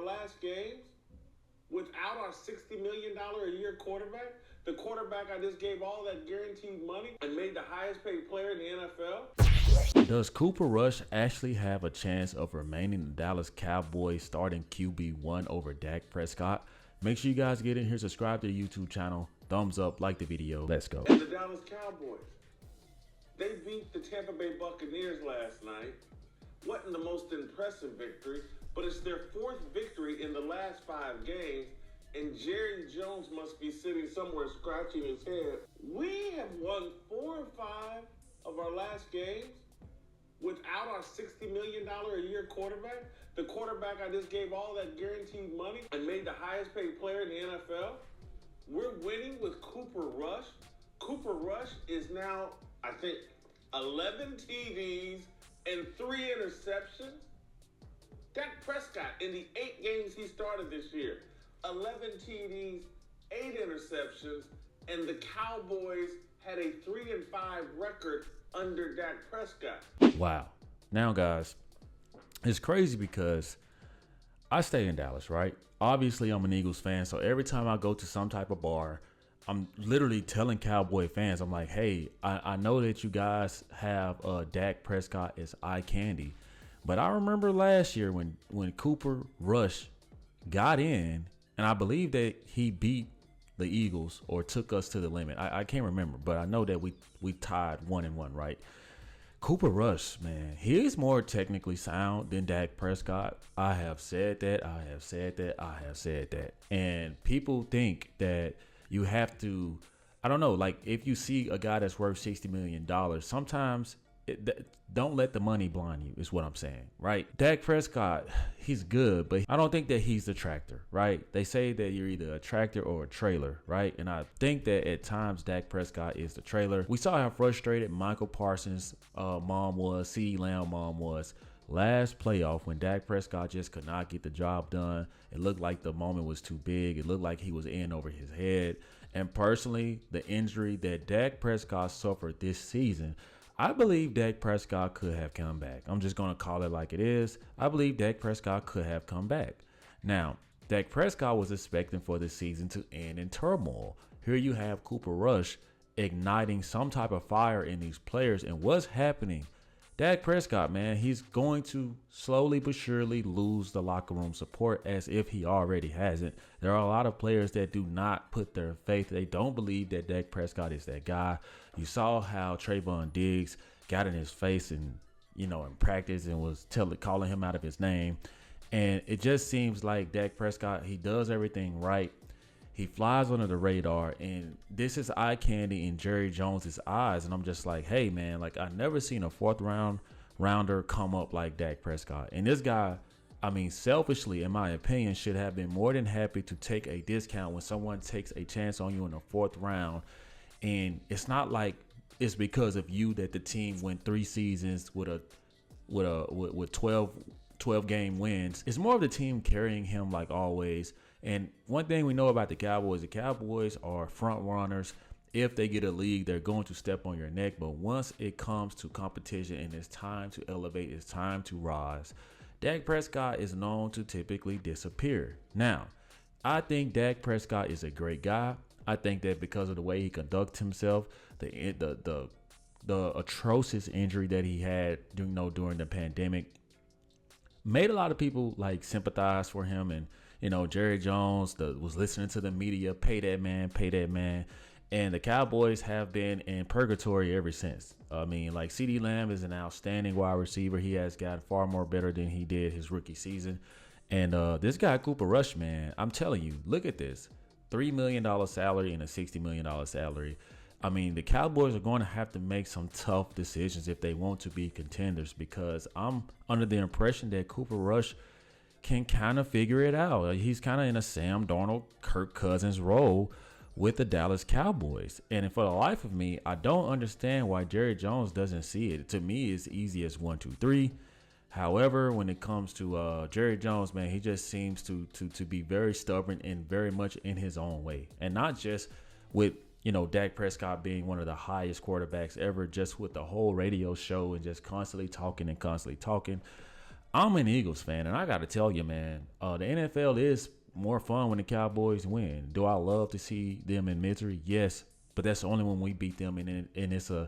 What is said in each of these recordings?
our last games without our $60 million a year quarterback, the quarterback I just gave all that guaranteed money and made the highest paid player in the NFL? Does Cooper Rush actually have a chance of remaining the Dallas Cowboys starting QB1 over Dak Prescott? Make sure you guys get in here, subscribe to the YouTube channel, thumbs up, like the video. Let's go. And the Dallas Cowboys, they beat the Tampa Bay Buccaneers last night. Wasn't the most impressive victory, but it's their fourth victory in the last 5 games, and Jerry Jones must be sitting somewhere scratching his head. We have won 4 or 5 of our last games without our $60 million a year quarterback, the quarterback I just gave all that guaranteed money and made the highest paid player in the NFL. We're winning with Cooper Rush. Cooper Rush is now, I think, 11 TDs and 3 interceptions. Dak Prescott, in the 8 games he started this year, 11 TDs, 8 interceptions, and the Cowboys had a 3-5 record under Dak Prescott. Wow. Now, guys, it's crazy because I stay in Dallas, right? Obviously, I'm an Eagles fan, so every time I go to some type of bar, I'm literally telling Cowboy fans, I'm like, hey, I know that you guys have Dak Prescott as eye candy, but I remember last year when Cooper Rush got in, and I believe that he beat the Eagles or took us to the limit. I can't remember, but I know that we tied 1-1, right? Cooper Rush, man, he is more technically sound than Dak Prescott. I have said that. I have said that. I have said that. And people think that you have to, I don't know, like if you see a guy that's worth $60 million, sometimes don't let the money blind you is what I'm saying, right? Dak Prescott, he's good, but I don't think that he's the tractor, right? They say that you're either a tractor or a trailer, right? And I think that at times Dak Prescott is the trailer. We saw how frustrated Michael Parsons' mom was, CeeDee Lamb mom was last playoff when Dak Prescott just could not get the job done. It looked like the moment was too big. It looked like he was in over his head. And personally, the injury that Dak Prescott suffered this season, I believe Dak Prescott could have come back. I'm just going to call it like it is. I believe Dak Prescott could have come back. Now, Dak Prescott was expecting for the season to end in turmoil. Here you have Cooper Rush igniting some type of fire in these players. And what's happening? Dak Prescott, man, he's going to slowly but surely lose the locker room support as if he already hasn't. There are a lot of players that do not put their faith. They don't believe that Dak Prescott is that guy. You saw how Trayvon Diggs got in his face and, in practice and was calling him out of his name. And it just seems like Dak Prescott, he does everything right. He flies under the radar, and this is eye candy in Jerry Jones's eyes. And I'm just like, hey, man, like I never seen a 4th rounder come up like Dak Prescott. And this guy, I mean, selfishly, in my opinion, should have been more than happy to take a discount when someone takes a chance on you in the 4th round. And it's not like it's because of you that the team went 3 seasons with 12 game wins. It's more of the team carrying him like always. And one thing we know about the Cowboys are front runners. If they get a league, they're going to step on your neck. But once it comes to competition and it's time to elevate, it's time to rise, Dak Prescott is known to typically disappear. Now, I think Dak Prescott is a great guy. I think that because of the way he conducts himself, the atrocious injury that he had, during the pandemic, made a lot of people like sympathize for him. And Jerry Jones was listening to the media, pay that man. And the Cowboys have been in purgatory ever since. I mean, like CeeDee Lamb is an outstanding wide receiver. He has gotten far more better than he did his rookie season. And this guy Cooper Rush, man, I'm telling you, look at this. $3 million salary and a $60 million salary. I mean, the Cowboys are going to have to make some tough decisions if they want to be contenders, because I'm under the impression that Cooper Rush can kind of figure it out. He's kind of in a Sam Darnold, Kirk Cousins role with the Dallas Cowboys. And for the life of me, I don't understand why Jerry Jones doesn't see it. To me, it's easy as 1, 2, 3. However, when it comes to Jerry Jones, man, he just seems to be very stubborn and very much in his own way. And not just with Dak Prescott being one of the highest quarterbacks ever, just with the whole radio show and just constantly talking. I'm an Eagles fan, and I got to tell you, man, the NFL is more fun when the Cowboys win. Do I love to see them in misery? Yes, but that's only when we beat them, and it's a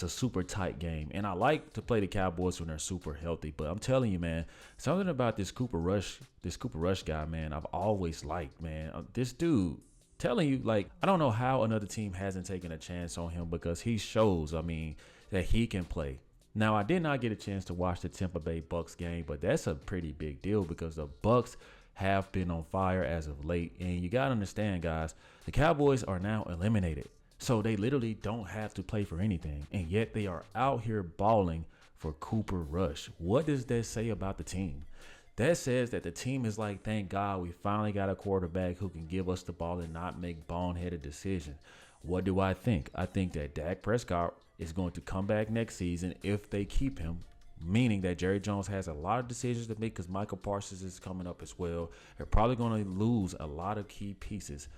super tight game. And I like to play the Cowboys when they're super healthy. But I'm telling you, man, something about this Cooper Rush guy, man, I've always liked, man. This dude, telling you, like, I don't know how another team hasn't taken a chance on him because he shows, I mean, that he can play. Now, I did not get a chance to watch the Tampa Bay Bucks game, but that's a pretty big deal because the Bucks have been on fire as of late. And you got to understand, guys, the Cowboys are now eliminated. So they literally don't have to play for anything. And yet they are out here balling for Cooper Rush. What does that say about the team? That says that the team is like, thank God we finally got a quarterback who can give us the ball and not make boneheaded decisions. What do I think? I think that Dak Prescott is going to come back next season if they keep him, meaning that Jerry Jones has a lot of decisions to make because Michael Parsons is coming up as well. They're probably going to lose a lot of key pieces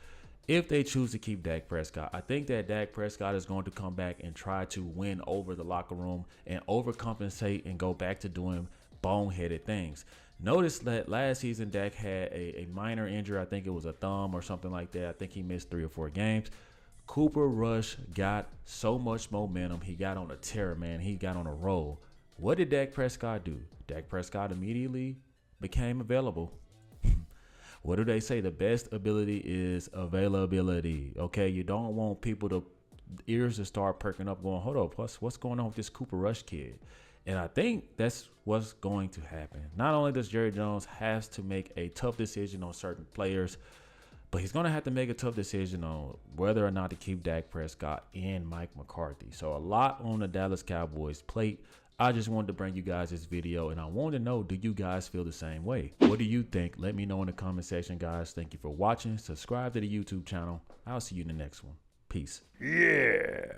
if they choose to keep Dak Prescott. I think that Dak Prescott is going to come back and try to win over the locker room and overcompensate and go back to doing boneheaded things. Notice that last season Dak had a minor injury. I think it was a thumb or something like that. I think he missed 3 or 4 games. Cooper Rush got so much momentum. He got on a tear, man. He got on a roll. What did Dak Prescott do? Dak Prescott immediately became available. What do they say? The best ability is availability. Okay, you don't want people to ears to start perking up going, hold up, what's going on with this Cooper Rush kid? And I think that's what's going to happen. Not only does Jerry Jones has to make a tough decision on certain players, but he's going to have to make a tough decision on whether or not to keep Dak Prescott and Mike McCarthy. So a lot on the Dallas Cowboys plate. I just wanted to bring you guys this video, and I wanted to know, do you guys feel the same way? What do you think? Let me know in the comment section, guys. Thank you for watching. Subscribe to the YouTube channel. I'll see you in the next one. Peace. Yeah.